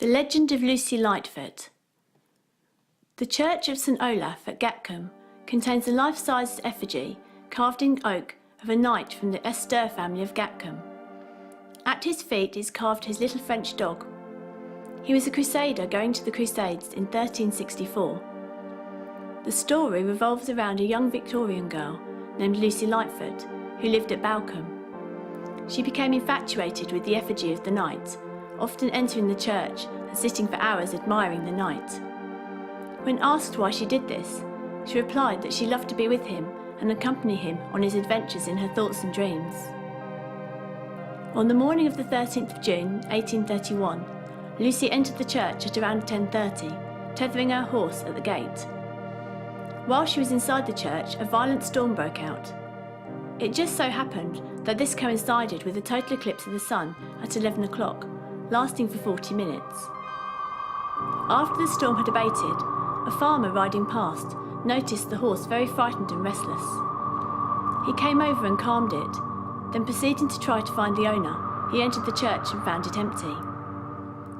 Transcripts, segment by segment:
The Legend of Lucy Lightfoot. The Church of St Olaf at Gatcombe contains a life-sized effigy carved in oak of a knight from the Astor family of Gatcombe. At his feet is carved his little French dog. He was a crusader going to the Crusades in 1364. The story revolves around a young Victorian girl named Lucy Lightfoot who lived at Balcombe. She became infatuated with the effigy of the knight, often entering the church and sitting for hours admiring the knight. When asked why she did this, she replied that she loved to be with him and accompany him on his adventures in her thoughts and dreams. On the morning of the 13th of June 1831, Lucy entered the church at around 10:30, tethering her horse at the gate. While she was inside the church, a violent storm broke out. It just so happened that this coincided with a total eclipse of the sun at 11 o'clock, lasting for 40 minutes. After the storm had abated, a farmer riding past noticed the horse very frightened and restless. He came over and calmed it, then proceeding to try to find the owner, he entered the church and found it empty.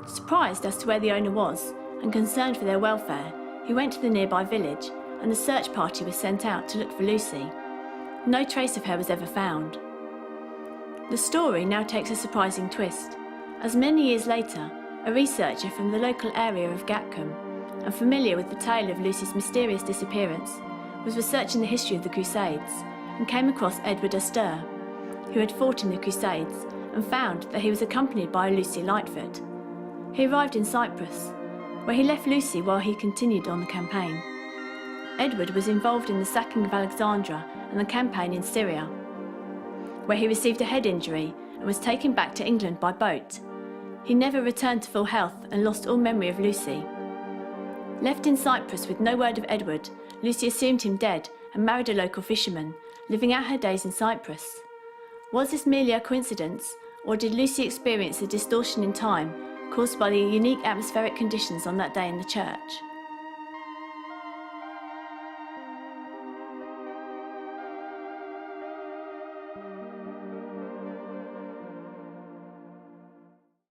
Surprised as to where the owner was and concerned for their welfare, he went to the nearby village and a search party was sent out to look for Lucy. No trace of her was ever found. The story now takes a surprising twist, as many years later, a researcher from the local area of Gatcombe, and familiar with the tale of Lucy's mysterious disappearance, was researching the history of the Crusades and came across Edward Astor, who had fought in the Crusades, and found that he was accompanied by Lucy Lightfoot. He arrived in Cyprus, where he left Lucy while he continued on the campaign. Edward was involved in the sacking of Alexandria and the campaign in Syria, where he received a head injury and was taken back to England by boat. He never returned to full health and lost all memory of Lucy. Left in Cyprus with no word of Edward, Lucy assumed him dead and married a local fisherman, living out her days in Cyprus. Was this merely a coincidence, or did Lucy experience a distortion in time caused by the unique atmospheric conditions on that day in the church?